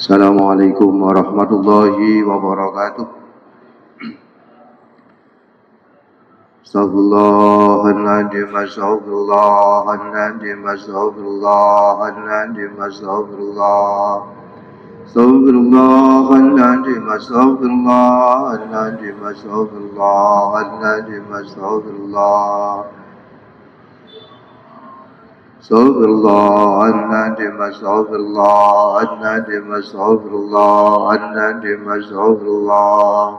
Assalamualaikum warahmatullahi wabarakatuh. Astaghfirullahaladzim, astaghfirullahaladzim, astaghfirullahaladzim, astaghfirullah. Astaghfirullahaladzim, astaghfirullahaladzim, astaghfirullahaladzim, astaghfirullah. Astaghfirullahaladzim, astaghfirullahaladzim, astaghfirullahaladzim, astaghfirullah.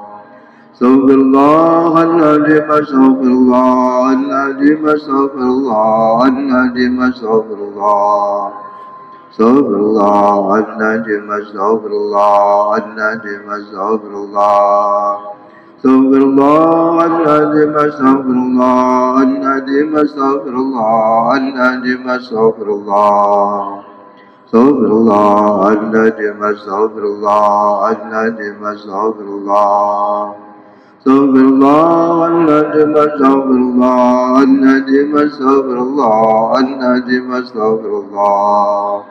Astaghfirullahaladzim, astaghfirullahaladzim, astaghfirullahaladzim, astaghfirullah. Astaghfirullahaladzim, astaghfirullahaladzim, astaghfirullah. Astaghfirullahaladzim, astaghfirullahaladzim, astaghfirullahaladzim, astaghfirullah. Astaghfirullahaladzim, astaghfirullahaladzim, astaghfirullah. Astaghfirullahaladzim, astaghfirullahaladzim, astaghfirullahaladzim, astaghfirullah.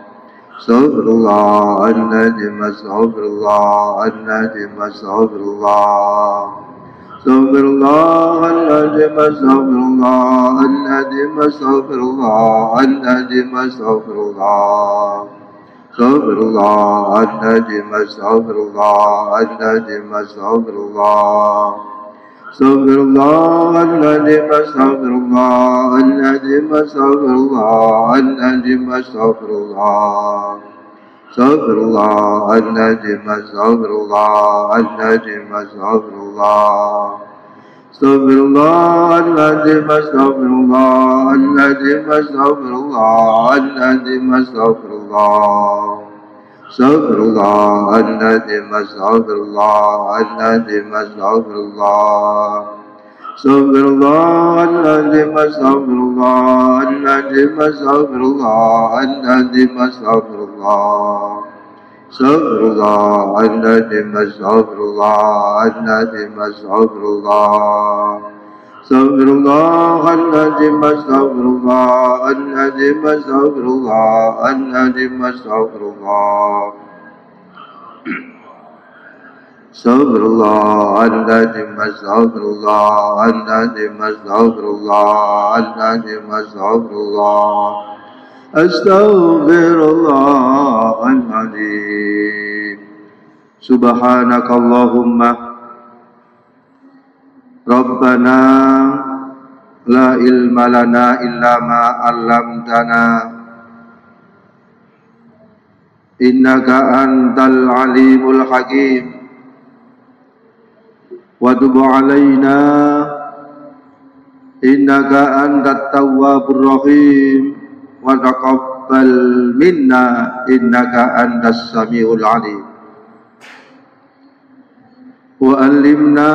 Astaghfirullahaladzim, astaghfirullahaladzim, astaghfirullah. Astaghfirullahaladzim, astaghfirullahaladzim, astaghfirullahaladzim, astaghfirullah. Astaghfirullahaladzim, astaghfirullahaladzim, astaghfirullah. Astaghfirullahaladzim, astaghfirullahaladzim, astaghfirullahaladzim, astaghfirullah. Astaghfirullahaladzim, astaghfirullahaladzim, astaghfirullah. Astaghfirullahaladzim, astaghfirullahaladzim, astaghfirullahaladzim, astaghfirullah. Astaghfirullahaladzim, astaghfirullahaladzim, astaghfirullah. Astaghfirullahaladzim, astaghfirullahaladzim, astaghfirullahaladzim, astaghfirullah. Astaghfirullahaladzim, astaghfirullahaladzim, astaghfirullah. Astaghfirullahaladzim, astaghfirullahaladzim, astaghfirullahaladzim, astaghfirullah. Astaghfirullahaladzim, astaghfirullahaladzim, astaghfirullahaladzim, astaghfirullah. Astaghfirullahaladzim. Subhanakallahumma Rabbana la ilma lana illa ma 'allamtana innaka antal alimul hakim wa tub 'alaina innaka antat tawwabur rahim wa taqabbal minna innaka antas samiul alim wa 'allimna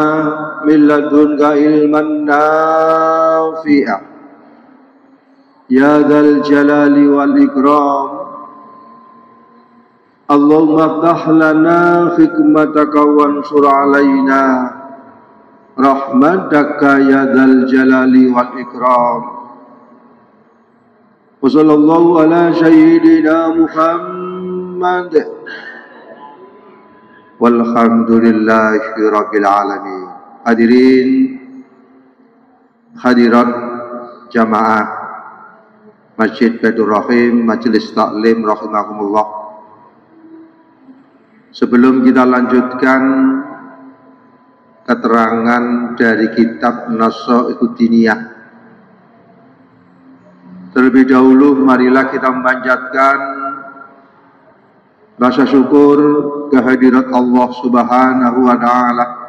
min ladunka ilman nafi'a ya dzal jalali wal ikram. Allahumma ftah lana hikmataka wansur alaina rahmataka ya dzal jalali wal ikram. Wa sallallahu ala sayyidina Muhammad walhamdulillahi rabbil alamin. Hadirin hadirat jamaah Masjid Baitur Rahim, Majelis Taklim rahimakumullah. Sebelum kita lanjutkan keterangan dari kitab Nashai'ud Diniyah, terlebih dahulu marilah kita memanjatkan rasa syukur kehadirat Allah Subhanahu wa Ta'ala,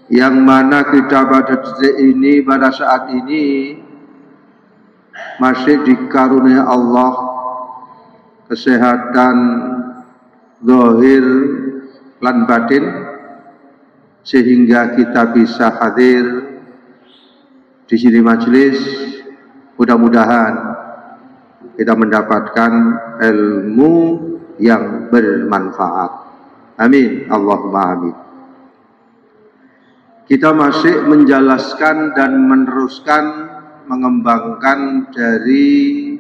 yang mana kita pada detik ini, pada saat ini masih dikarunia Allah kesehatan zahir lan batin, sehingga kita bisa hadir di sini majelis. Mudah-mudahan kita mendapatkan ilmu yang bermanfaat. Amin, Allahumma amin. Kita masih menjelaskan dan meneruskan mengembangkan dari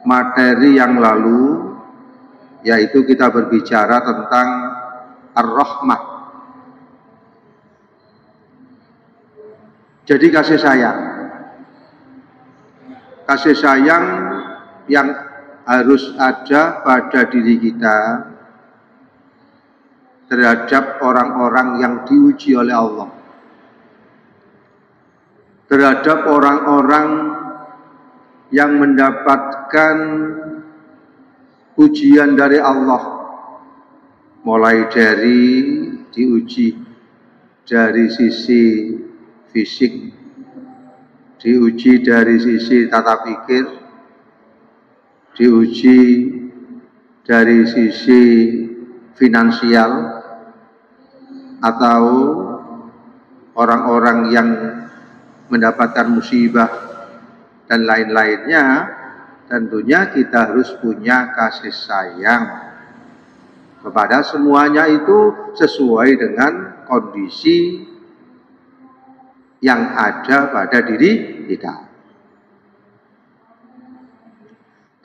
materi yang lalu yaitu kita berbicara tentang ar-rahmah. Jadi kasih sayang. Kasih sayang yang harus ada pada diri kita terhadap orang-orang yang diuji oleh Allah, terhadap orang-orang yang mendapatkan ujian dari Allah, mulai dari diuji dari sisi fisik, diuji dari sisi tata pikir, diuji dari sisi finansial, atau orang-orang yang mendapatkan musibah dan lain-lainnya. Tentunya kita harus punya kasih sayang kepada semuanya, itu sesuai dengan kondisi yang ada pada diri kita.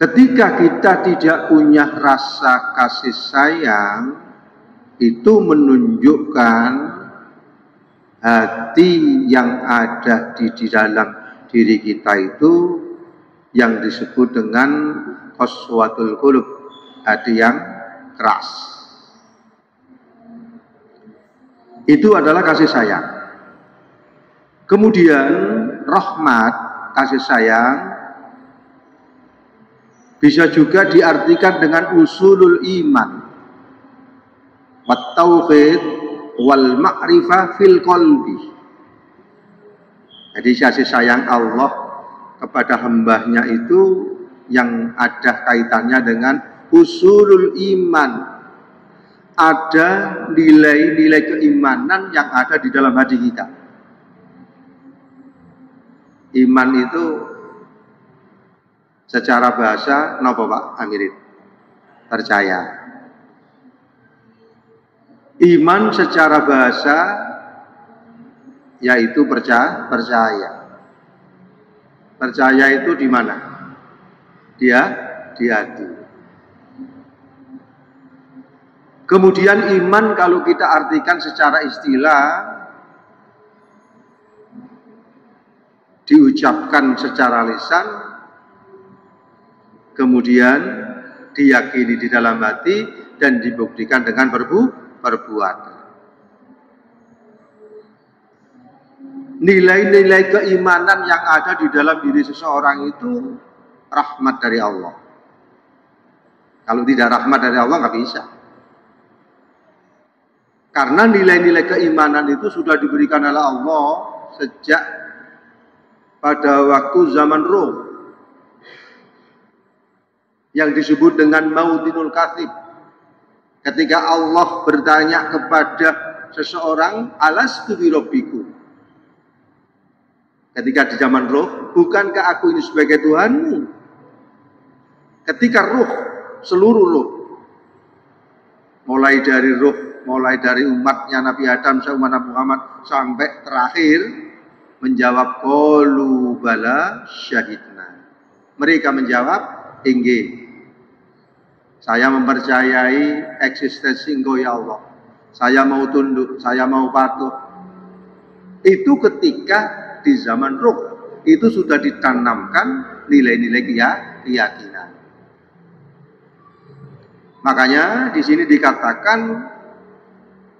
Ketika kita tidak punya rasa kasih sayang, itu menunjukkan hati yang ada di dalam diri kita itu yang disebut dengan qaswatul qulub, hati yang keras. Itu adalah kasih sayang. Kemudian rahmat, kasih sayang, bisa juga diartikan dengan usulul iman, wat tauhid wal ma'rifah fil qalbi. Jadi kasih sayang Allah kepada hambanya itu yang ada kaitannya dengan usulul iman. Ada nilai-nilai keimanan yang ada di dalam hati kita. Iman itu secara bahasa napa Pak Amirin? Percaya. Iman secara bahasa yaitu percaya. Percaya itu di mana? Di hati. Kemudian iman kalau kita artikan secara istilah, diucapkan secara lisan, kemudian diyakini di dalam hati dan dibuktikan dengan perbuatan. Nilai-nilai keimanan yang ada di dalam diri seseorang itu rahmat dari Allah. Kalau tidak rahmat dari Allah nggak bisa. Karena nilai-nilai keimanan itu sudah diberikan oleh Allah sejak pada waktu zaman Rum, yang disebut dengan mautinul katsib. Ketika Allah bertanya kepada seseorang, alastu bi rabbikum. Ketika di zaman Ruh, bukankah aku ini sebagai Tuhanmu? Ketika Ruh, seluruh Ruh, mulai dari umatnya Nabi Adam sampai Nabi Muhammad sampai terakhir, menjawab qalu bala syahidna. Mereka menjawab, inggih, saya mempercayai eksistensi Engkau ya Allah. Saya mau tunduk, saya mau patuh. Itu ketika di zaman Ruh itu sudah ditanamkan nilai-nilai keyakinan. Makanya di sini dikatakan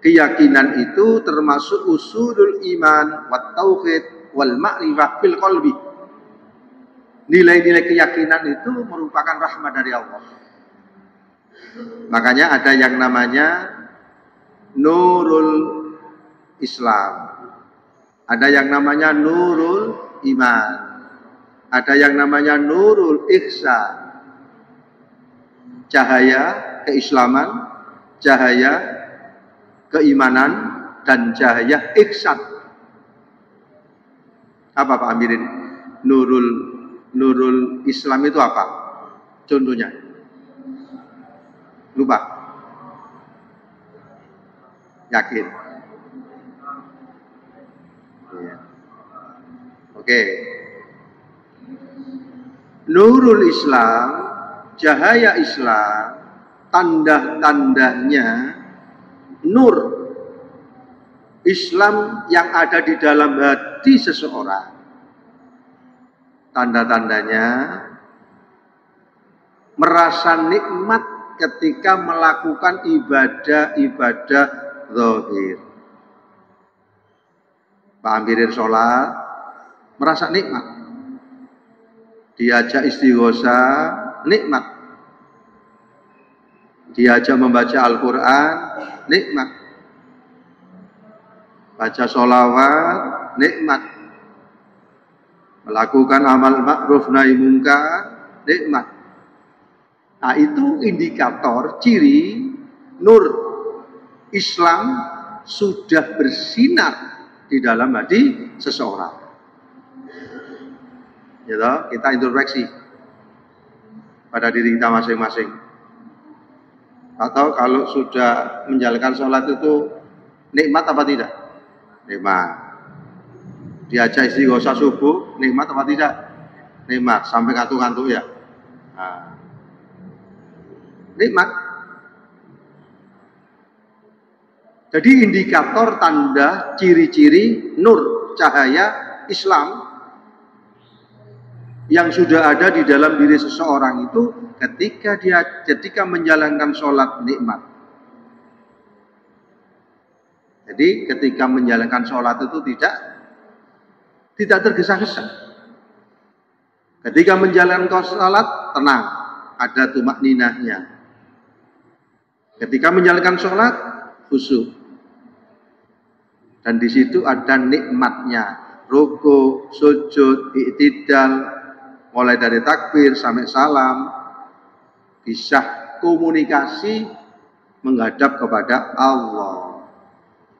keyakinan itu termasuk usulul iman wat tauhid wal ma'rifah fil qalbi. Nilai-nilai keyakinan itu merupakan rahmat dari Allah. Makanya ada yang namanya nurul Islam, ada yang namanya nurul iman, ada yang namanya nurul ihsan, cahaya keislaman, cahaya keimanan, dan cahaya ihsan. Apa Pak Amirin? Nurul Islam itu apa? Contohnya? Lupa? Yakin? Ya. Oke. Nurul Islam, cahaya Islam, tanda-tandanya nur Islam yang ada di dalam hati seseorang. Tanda-tandanya merasa nikmat ketika melakukan ibadah-ibadah zahir. Pahamirin sholat, merasa nikmat. Diajak istighosa, nikmat. Diajak membaca Al-Quran, nikmat. Baca sholawat, nikmat. Melakukan amal ma'ruf nahi mungkar, nikmat. Nah, itu indikator ciri nur Islam sudah bersinar di dalam hati seseorang. Ya toh, kita introspeksi pada diri kita masing-masing. Atau kalau sudah menjalankan sholat itu nikmat apa tidak? Nikmat. Diajak istighosa subuh, nikmat apa tidak? Nikmat, sampai ngantuk-ngantuk ya. Nah, nikmat. Jadi indikator tanda ciri-ciri nur cahaya Islam yang sudah ada di dalam diri seseorang itu ketika menjalankan sholat nikmat. Jadi ketika menjalankan sholat itu tidak tergesa-gesa. Ketika menjalankan sholat tenang, ada tumakninahnya. Ketika menjalankan sholat khusyuk. Dan di situ ada nikmatnya, ruku, sujud, i'tidal, mulai dari takbir sampai salam, bisa komunikasi menghadap kepada Allah.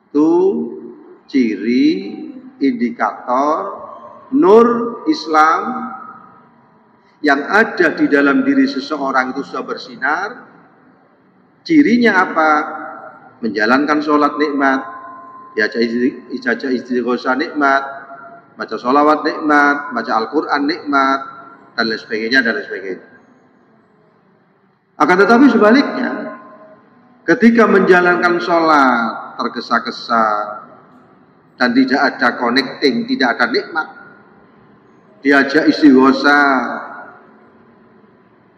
Itu ciri indikator nur Islam yang ada di dalam diri seseorang itu sudah bersinar. Cirinya apa? Menjalankan sholat nikmat, diajak istighosa nikmat, baca sholawat nikmat, baca Al-Quran nikmat, dan lain sebagainya, dan lain sebagainya. Akan tetapi sebaliknya, ketika menjalankan sholat tergesa-gesa dan tidak ada connecting, tidak ada nikmat, diajak istighosa,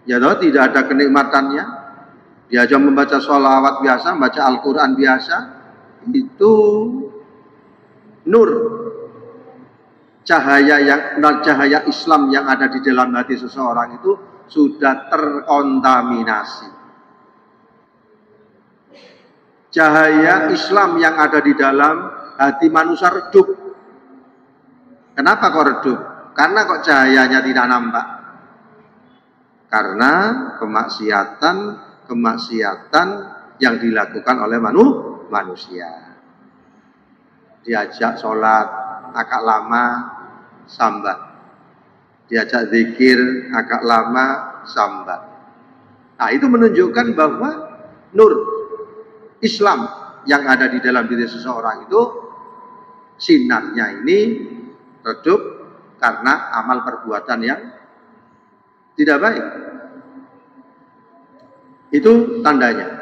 ya toh, tidak ada kenikmatannya, diajak membaca sholawat biasa, membaca Al-Quran biasa, itu nur cahaya Islam yang ada di dalam hati seseorang itu sudah terkontaminasi. Cahaya Islam yang ada di dalam hati manusia redup. Kenapa kok redup? Karena kok cahayanya tidak nampak? Karena kemaksiatan yang dilakukan oleh manusia. Diajak sholat agak lama, sambat. Diajak zikir agak lama, sambat. Nah, itu menunjukkan bahwa nur Islam yang ada di dalam diri seseorang itu sinarnya ini redup karena amal perbuatan yang tidak baik. Itu tandanya.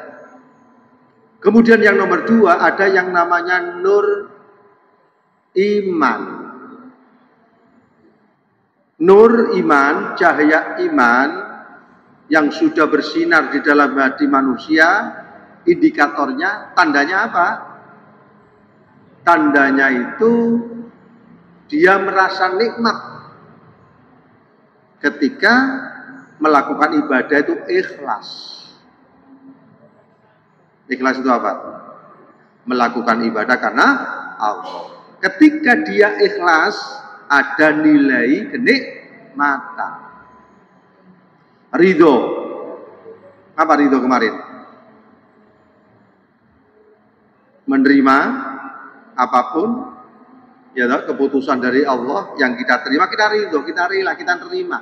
Kemudian yang nomor 2 ada yang namanya nur iman. Nur iman, cahaya iman yang sudah bersinar di dalam hati manusia, indikatornya, tandanya apa? Tandanya itu dia merasa nikmat ketika melakukan ibadah itu ikhlas. Ikhlas itu apa? Melakukan ibadah karena Allah. Ketika dia ikhlas, ada nilai kenikmatan. Ridho. Apa ridho kemarin? Menerima apapun, ya keputusan dari Allah yang kita terima, kita ridho, kita rela, kita terima.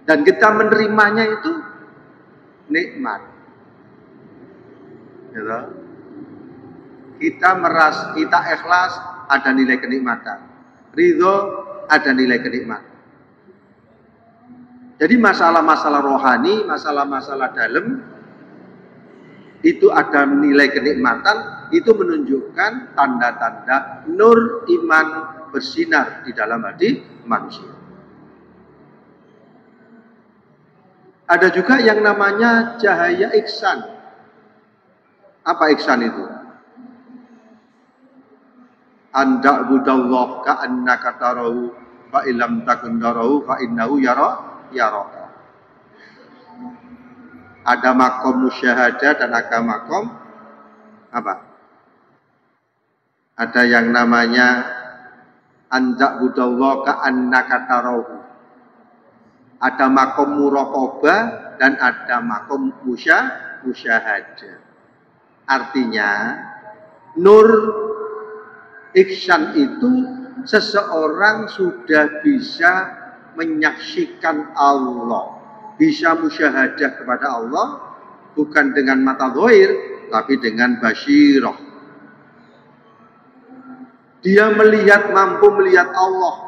Dan kita menerimanya itu nikmat. Ya, kita ikhlas, ada nilai kenikmatan. Ridho, ada nilai kenikmatan. Jadi masalah-masalah rohani, masalah-masalah dalam itu ada nilai kenikmatan, itu menunjukkan tanda-tanda nur iman bersinar di dalam hati manusia. Ada juga yang namanya cahaya ihsan. Apa ihsan itu? Anda budallah ka'annaka tarahu fa illam takun tarahu fa innahu yaraka. Ada makom musyahadah dan ada makom apa? Ada yang namanya anda budallah ka'annaka tarahu. Ada makom muraqabah dan ada makom musyahadah. Artinya nur ihsan itu seseorang sudah bisa menyaksikan Allah, bisa musyahadah kepada Allah bukan dengan mata zahir tapi dengan basyirah. Dia mampu melihat Allah.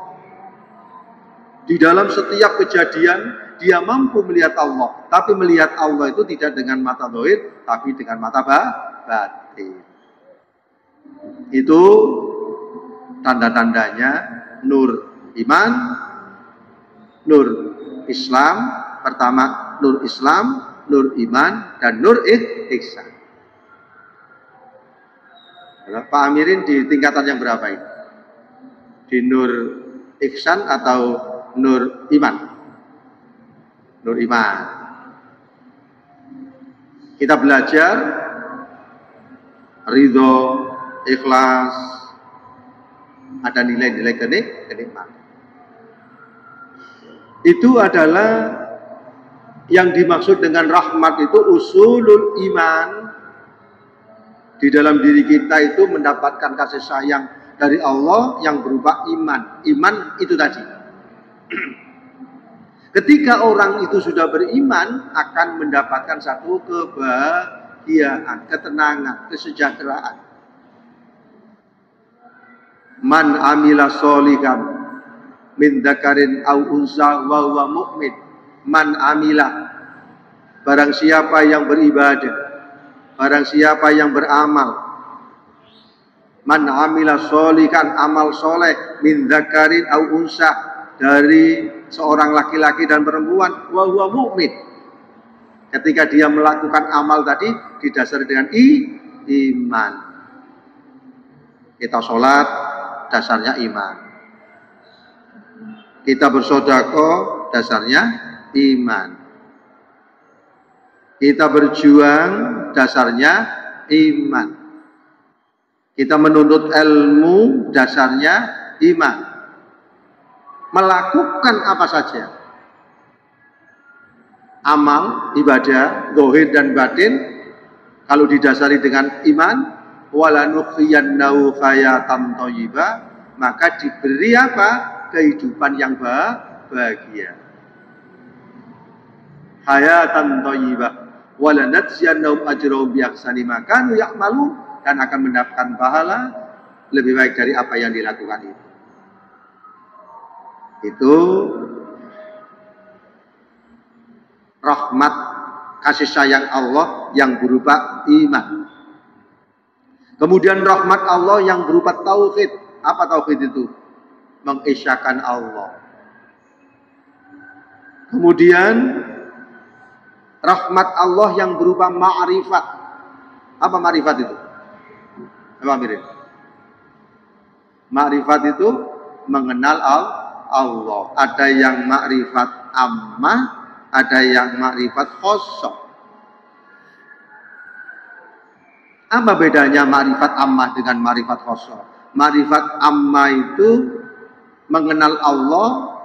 Di dalam setiap kejadian dia mampu melihat Allah, tapi melihat Allah itu tidak dengan mata zahir tapi dengan mata batin. Itu tanda-tandanya nur iman, nur Islam. Pertama nur Islam, nur iman, dan nur ihsan. Pak Amirin di tingkatan yang berapa ini? Di nur ihsan atau nur iman? Nur iman. Kita belajar ridho, ikhlas, ada nilai-nilai kenikmatan. Itu adalah yang dimaksud dengan rahmat itu usulul iman. Di dalam diri kita itu mendapatkan kasih sayang dari Allah yang berupa iman. Iman itu tadi. Ketika orang itu sudah beriman akan mendapatkan satu kebahagiaan, ketenangan, kesejahteraan. Man amila sholihan min dzakarin aw unsa wa huwa mu'min. Man amila, barang siapa yang beribadah, barang siapa yang beramal. Man amila sholihan, amal soleh, min dzakarin aw unsa, dari seorang laki-laki dan perempuan, wa huwa mu'min. Ketika dia melakukan amal tadi didasari dengan iman. Kita sholat dasarnya iman. Kita bersedekah dasarnya iman. Kita berjuang dasarnya iman. Kita menuntut ilmu dasarnya iman. Melakukan apa saja, amal, ibadah, zahir dan batin, kalau didasari dengan iman, walanuhyiyannahu hayatan thayyibah, maka diberi apa? Kehidupan yang bahagia. Hayatan thayyibah, walanajziyannahum ajrahum bi ahsani ma kanu ya'malun, dan akan mendapatkan pahala lebih baik dari apa yang dilakukan itu. Itu rahmat kasih sayang Allah yang berupa iman. Kemudian rahmat Allah yang berupa tauhid. Apa tauhid itu? Mengesahkan Allah. Kemudian rahmat Allah yang berupa ma'rifat. Apa ma'rifat itu? Apa mirip? Ma'rifat itu mengenal Allah. Ada yang makrifat ammah, ada yang makrifat khossah. Apa bedanya makrifat ammah dengan makrifat khossah? Makrifat ammah itu mengenal Allah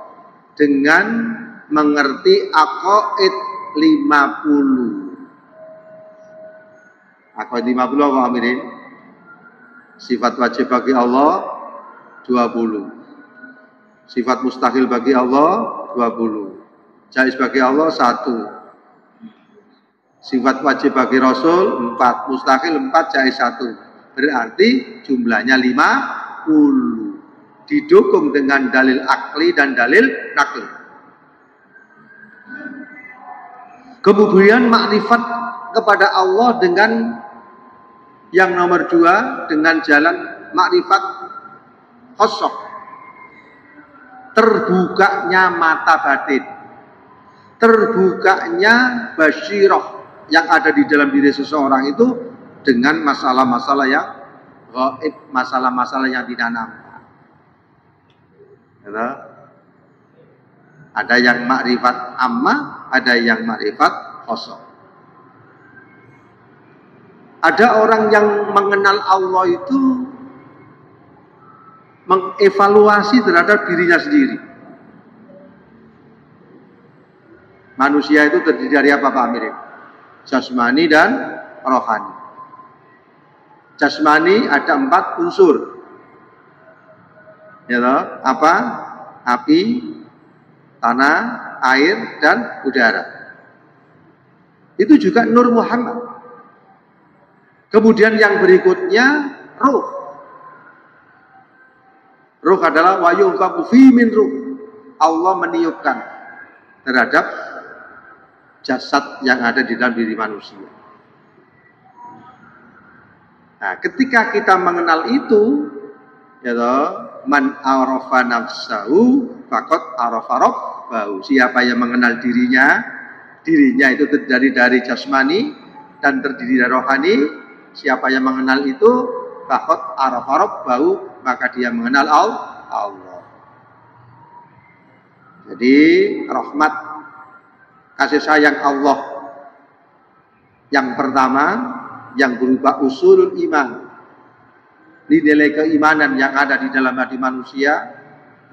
dengan mengerti aqaid 50. Aqaid 50 apa amirin? Sifat wajib bagi Allah 20. Sifat mustahil bagi Allah 20. Jaiz bagi Allah 1. Sifat wajib bagi Rasul 4. Mustahil 4, jaiz 1. Berarti jumlahnya 50. Didukung dengan dalil akli dan dalil nakli. Kemudian makrifat kepada Allah dengan yang nomor 2 dengan jalan makrifat khosoh, terbukanya mata batin, terbukanya basyirah yang ada di dalam diri seseorang itu dengan masalah-masalah yang gaib, masalah-masalah yang tidak nampak. Ada yang makrifat amma, ada yang makrifat khosoh. Ada orang yang mengenal Allah itu mengevaluasi terhadap dirinya sendiri. Manusia itu terdiri dari apa Pak Amir? Jasmani dan rohani. Jasmani ada 4 unsur. Ya toh? Apa? Api, tanah, air, dan udara. Itu juga Nur Muhammad. Kemudian yang berikutnya ruh. Ruh adalah wa yunfaqu fi min ruh. Allah meniupkan terhadap jasad yang ada di dalam diri manusia. Nah, ketika kita mengenal itu, ya toh, man arafa nafsahu faqad arafa rabbahu. Siapa yang mengenal dirinya itu terdiri dari jasmani dan terdiri dari rohani. Siapa yang mengenal itu faqad arafa rabbahu, maka dia mengenal Allah. Jadi rahmat kasih sayang Allah yang pertama yang berupa usulul iman, nilai keimanan yang ada di dalam hati manusia,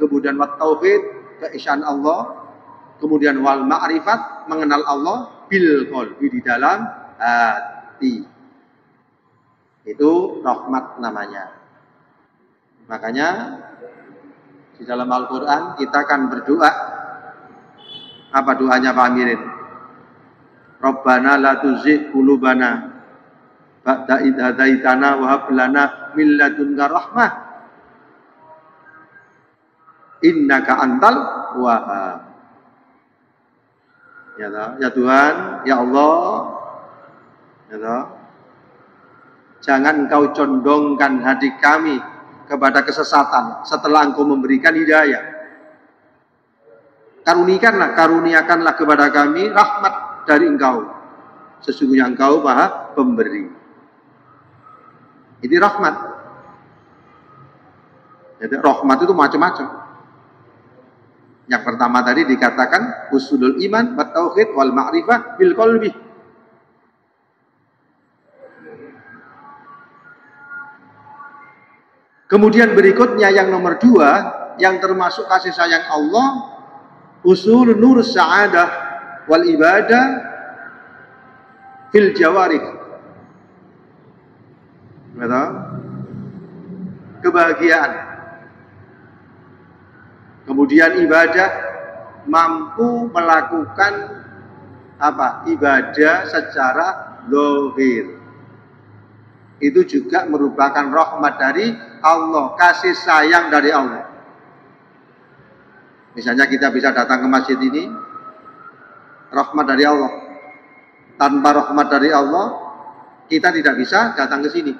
kemudian wat tauhid, keesaan Allah, kemudian wal ma'rifat, mengenal Allah bil qalbi, di dalam hati. Itu rahmat namanya. Makanya di dalam Al-Quran kita akan berdoa. Apa doanya Pak Amirin? Rabbana la tuzigh qulubana ba'da idh hadaitana wa hab lana min ladunka rahmah innaka antal wahhab. Ya Tuhan, ya Allah, ya Allah, jangan Engkau condongkan hati kami kepada kesesatan setelah Engkau memberikan hidayah. Karuniakanlah kepada kami rahmat dari Engkau. Sesungguhnya Engkau Maha Pemberi. Ini rahmat. Jadi rahmat itu macam-macam. Yang pertama tadi dikatakan usulul iman wat tauhid wal ma'rifah bil qalbi. Kemudian berikutnya yang nomor 2, yang termasuk kasih sayang Allah, usul nur sa'adah wal ibadah fil jawarih. Kebahagiaan. Kemudian ibadah, mampu melakukan apa? Ibadah secara zahir. Itu juga merupakan rahmat dari Allah, kasih sayang dari Allah. Misalnya kita bisa datang ke masjid ini, rahmat dari Allah. Tanpa rahmat dari Allah, kita tidak bisa datang ke sini.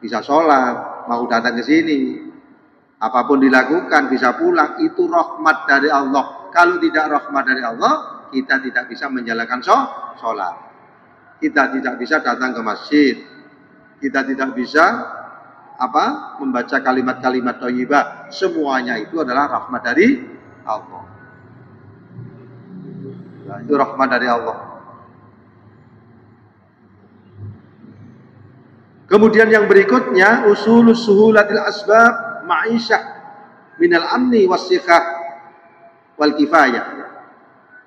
Bisa sholat, mau datang ke sini, apapun dilakukan, bisa pulang, itu rahmat dari Allah. Kalau tidak rahmat dari Allah, kita tidak bisa menjalankan sholat. Kita tidak bisa datang ke masjid. Kita tidak bisa membaca kalimat-kalimat thayyibah. Semuanya itu adalah rahmat dari Allah. Nah, itu rahmat dari Allah. Kemudian yang berikutnya usulus suhulatil asbab ma'isyah minal amni was-sikhah wal kifayah.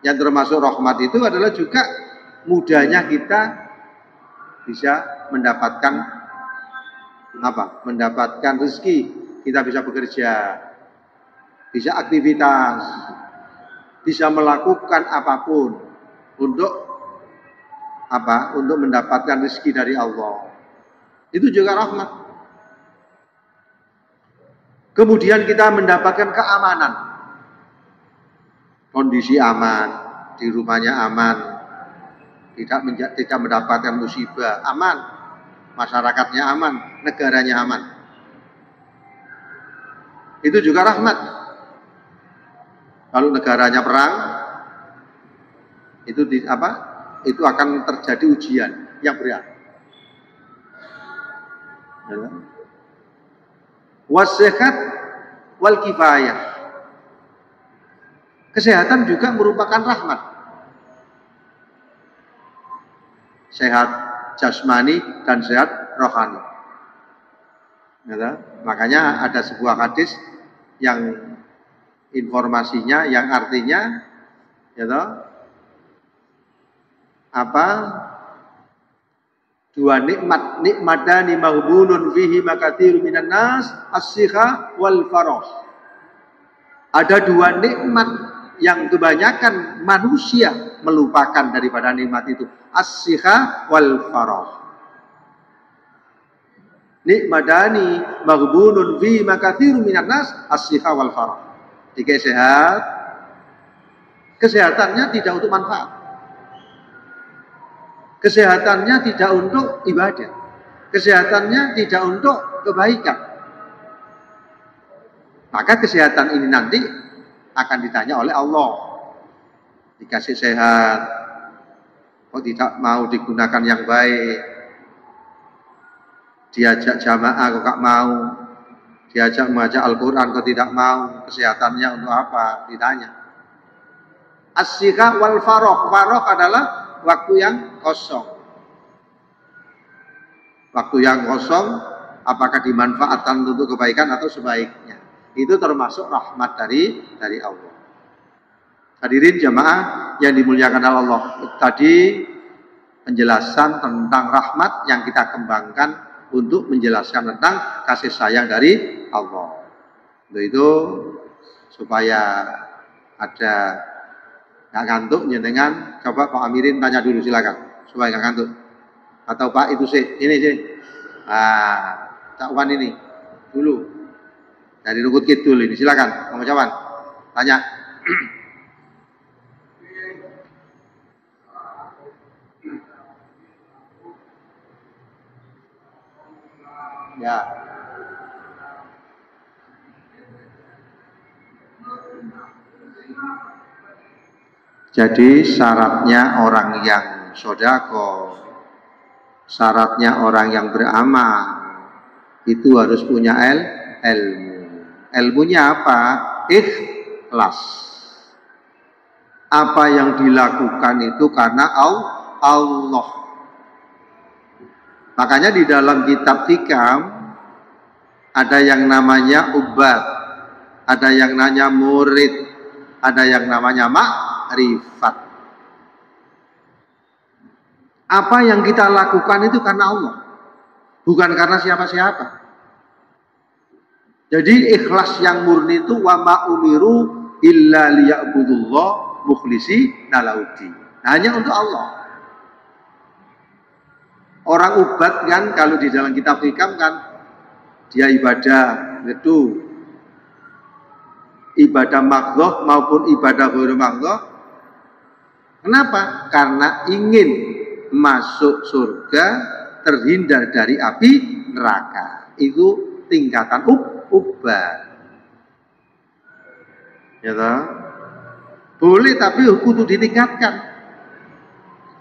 Yang termasuk rahmat itu adalah juga mudahnya kita bisa mendapatkan mendapatkan rezeki, kita bisa bekerja, bisa aktivitas, bisa melakukan apapun untuk untuk mendapatkan rezeki dari Allah. Itu juga rahmat. Kemudian kita mendapatkan keamanan, kondisi aman, di rumahnya aman, tidak mendapatkan musibah, aman, masyarakatnya aman, negaranya aman. Itu juga rahmat. Kalau negaranya perang, itu itu akan terjadi ujian yang berat. Wassehat wal kifayah. Kesehatan juga merupakan rahmat. Sehat jasmani dan sehat rohani. Makanya ada sebuah hadis yang informasinya, yang artinya, dua nikmatani maghbunun fihi makatsirun minan nas, as-siha wal farah. Ada dua nikmat yang kebanyakan manusia melupakan daripada nikmat itu, as-siha wal farah. Nikmatani maghbunun fihi makatsirun minan nas, as-siha wal farah. Jika sehat, kesehatannya tidak untuk manfaat. Kesehatannya tidak untuk ibadah. Kesehatannya tidak untuk kebaikan. Maka kesehatan ini nanti akan ditanya oleh Allah. Dikasih sehat, kok tidak mau digunakan yang baik. Diajak jamaah kok gak mau. Diajak membaca Al-Quran kok tidak mau. Kesehatannya untuk apa? Ditanya. As-siha wal farah. Farah adalah waktu yang kosong. Waktu yang kosong, apakah dimanfaatkan untuk kebaikan atau sebaiknya? Itu termasuk rahmat dari Allah. Hadirin jamaah yang dimuliakan Allah. Tadi penjelasan tentang rahmat yang kita kembangkan untuk menjelaskan tentang kasih sayang dari Allah. Untuk itu supaya ada nggak ngantuk jenengan, coba Pak Amirin tanya dulu, silakan, supaya nggak ngantuk. Atau Pak itu sih, ini sih, Cak Wan ini dulu dari Rukut Kidul ini, silakan, Pak Cawan, tanya. Ya. Jadi syaratnya orang yang sodako, syaratnya orang yang beramal, itu harus punya ilmu. Ilmunya apa? Ikhlas. Apa yang dilakukan itu karena Allah. Makanya di dalam kitab Hikam ada yang namanya ubad, ada yang namanya murid, ada yang namanya ma'rifat. Apa yang kita lakukan itu karena Allah, bukan karena siapa-siapa. Jadi ikhlas yang murni itu wa ma umiru illa liya'budullah mukhlisi nalaudi. Hanya untuk Allah. Orang ubat kan kalau di dalam kitab Hikam kan dia ibadah itu ibadah maghdhah maupun ibadah ghairu maghdhah. Kenapa? Karena ingin masuk surga, terhindar dari api neraka. Itu tingkatan ubat. Ya toh? Boleh tapi kudu ditingkatkan.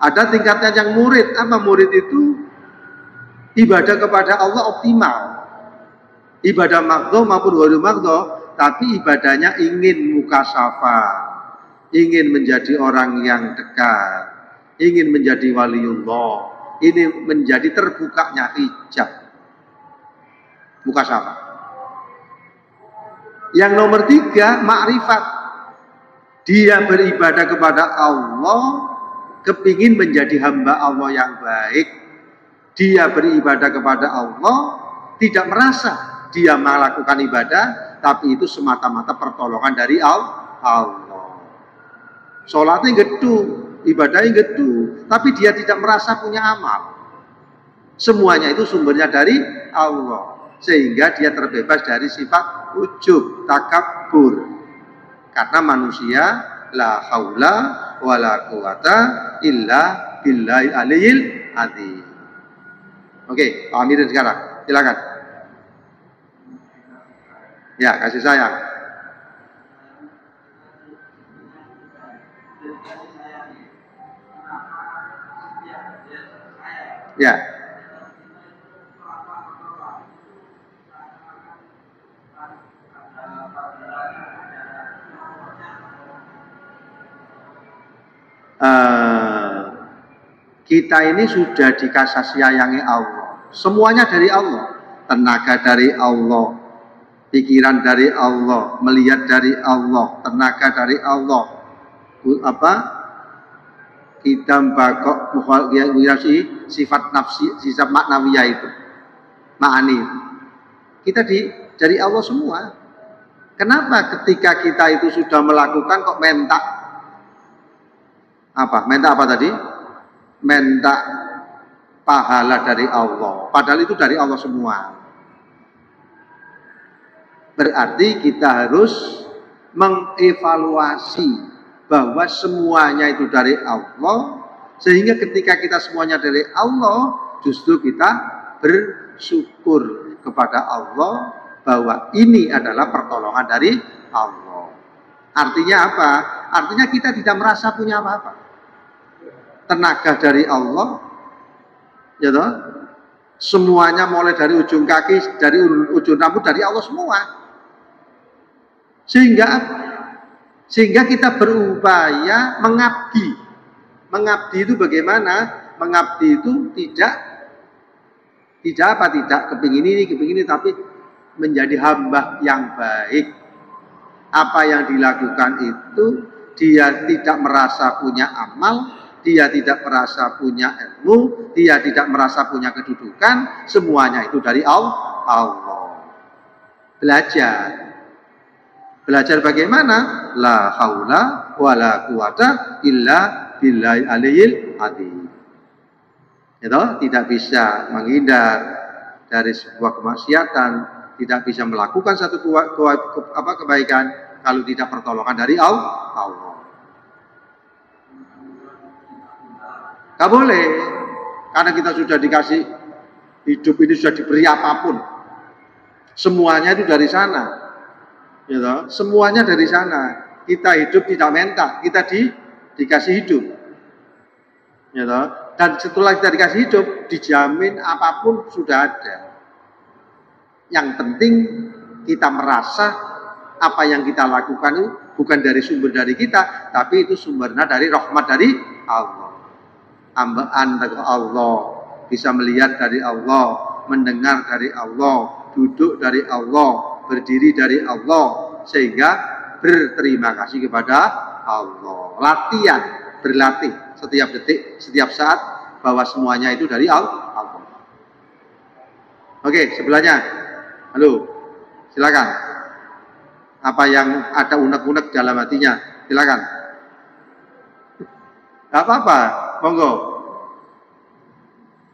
Ada tingkatnya yang murid. Apa murid itu? Ibadah kepada Allah optimal. Ibadah maghdhah maupun ghairu maghdhah, tapi ibadahnya ingin mukasyafah, ingin menjadi orang yang dekat, ingin menjadi waliullah, ini menjadi terbukanya hijab. Mukasyafah. Yang nomor 3, ma'rifat. Dia beribadah kepada Allah, kepingin menjadi hamba Allah yang baik. Dia beribadah kepada Allah, tidak merasa dia melakukan ibadah, tapi itu semata-mata pertolongan dari Allah. Sholatnya gedu, ibadahnya gedu, tapi dia tidak merasa punya amal. Semuanya itu sumbernya dari Allah, sehingga dia terbebas dari sifat ujub, takabur. Karena manusia la haula wala quwata illa billahi aliyil azim. Oke, Pak Amirin sekarang, silakan. Ya, kasih sayang. Ya. Kita ini sudah dikasih sayangi Allah. Semuanya dari Allah. Tenaga dari Allah, pikiran dari Allah, melihat dari Allah, tenaga dari Allah. Kita bakok sifat nafsi, sifat maknawiyah itu. Ma'ani. Kita dari Allah semua. Kenapa ketika kita itu sudah melakukan kok minta apa? Minta apa tadi? Minta pahala dari Allah. Padahal itu dari Allah semua. Berarti kita harus mengevaluasi bahwa semuanya itu dari Allah, sehingga ketika kita semuanya dari Allah, justru kita bersyukur kepada Allah bahwa ini adalah pertolongan dari Allah. Artinya apa? Artinya kita tidak merasa punya apa-apa. Tenaga dari Allah, ya toh? Semuanya mulai dari ujung kaki, dari ujung rambut dari Allah semua. Sehingga kita berupaya mengabdi. Mengabdi itu bagaimana? Mengabdi itu tidak kepingin ini, tapi menjadi hamba yang baik. Apa yang dilakukan itu dia tidak merasa punya amal, dia tidak merasa punya ilmu, dia tidak merasa punya kedudukan, semuanya itu dari Allah. Belajar bagaimana? La haula wala quwata illa billahi aliyil azim. Itu tidak bisa menghindar dari sebuah kemaksiatan, tidak bisa melakukan satu kebaikan kalau tidak pertolongan dari Allah. Gak boleh, karena kita sudah dikasih hidup ini, sudah diberi apapun, semuanya itu dari sana. Gitu. Semuanya dari sana. Kita hidup tidak minta, kita dikasih hidup. Gitu. Dan setelah kita dikasih hidup, dijamin apapun sudah ada. Yang penting kita merasa apa yang kita lakukan itu bukan dari sumber dari kita, tapi itu sumbernya dari rahmat dari Allah. Hambaan dari Allah, bisa melihat dari Allah, mendengar dari Allah, duduk dari Allah, berdiri dari Allah, sehingga berterima kasih kepada Allah. Berlatih setiap detik, setiap saat, bahwa semuanya itu dari Allah. Oke, sebelahnya. Halo, silakan. Apa yang ada unek-unek dalam hatinya, silakan. Gak apa-apa, monggo.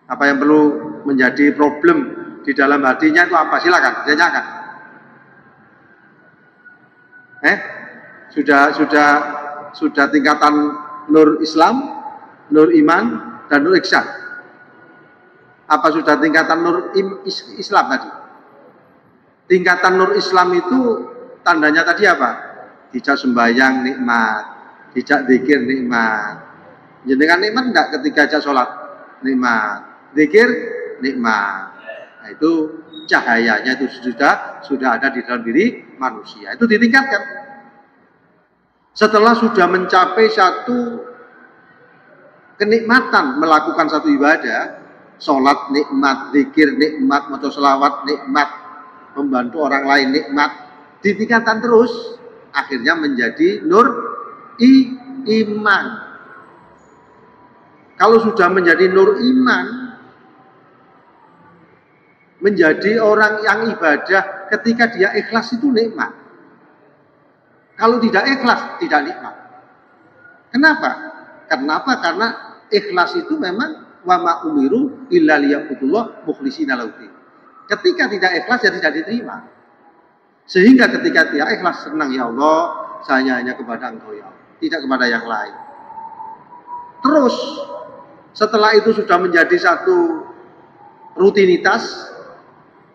Apa yang perlu menjadi problem di dalam hatinya itu apa? Silakan, tanyakan. Sudah tingkatan nur Islam, nur iman, dan nur ihsan. Apa sudah tingkatan nur Islam tadi? Tingkatan nur Islam itu tandanya tadi apa? Dijak sembahyang nikmat, dijak zikir nikmat. Jenengan nikmat enggak ketika ajak sholat? Nikmat. Zikir nikmat. Nah, itu cahayanya itu sudah ada di dalam diri manusia. Itu ditingkatkan. Setelah sudah mencapai satu kenikmatan melakukan satu ibadah, sholat nikmat, zikir nikmat, maca selawat nikmat, membantu orang lain nikmat, ditingkatkan terus, akhirnya menjadi nur iman. Kalau sudah menjadi nur iman, menjadi orang yang ibadah ketika dia ikhlas itu nikmat. Kalau tidak ikhlas, tidak nikmat. Kenapa? Karena ikhlas itu memang wa ma umiru illa liya'budullah mukhlishina lahud-din. Ketika tidak ikhlas jadi tidak diterima. Sehingga ketika dia ikhlas, senang ya Allah, saya hanya kepada Engkau ya Allah, tidak kepada yang lain. Terus setelah itu sudah menjadi satu rutinitas,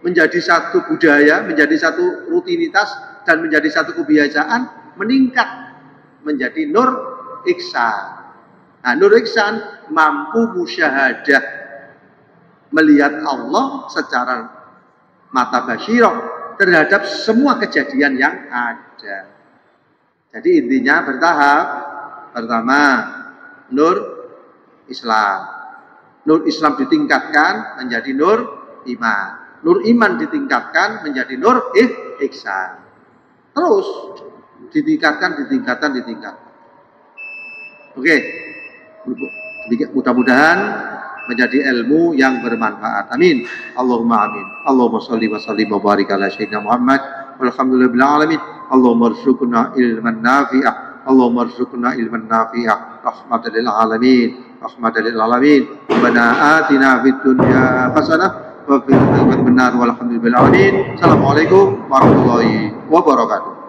menjadi satu budaya, menjadi satu rutinitas, dan menjadi satu kebiasaan, meningkat menjadi nur ihsan. Nah, nur ihsan mampu musyahadah, melihat Allah secara mata basyirah terhadap semua kejadian yang ada. Jadi intinya bertahap. Pertama, nur Islam. Nur Islam ditingkatkan menjadi nur iman. Nur iman ditingkatkan menjadi nur ihsan. Terus ditingkatkan. Oke. Mudah-mudahan menjadi ilmu yang bermanfaat. Amin. Allahumma amin. Allahumma sholli wa sallim wa barik ala sayyidina Muhammad. Walhamdulillahil alamin. Allahumma rzuqna ilman nafi'ah. Allahumma rzuqna ilman nafi'ah. Rahmatan lil alamin. Rahmatan lil alamin. Rabbana atina fid dunya hasanah wa fil akhirati hasanah walhamdulillahi alamin. Assalamualaikum warahmatullahi wabarakatuh.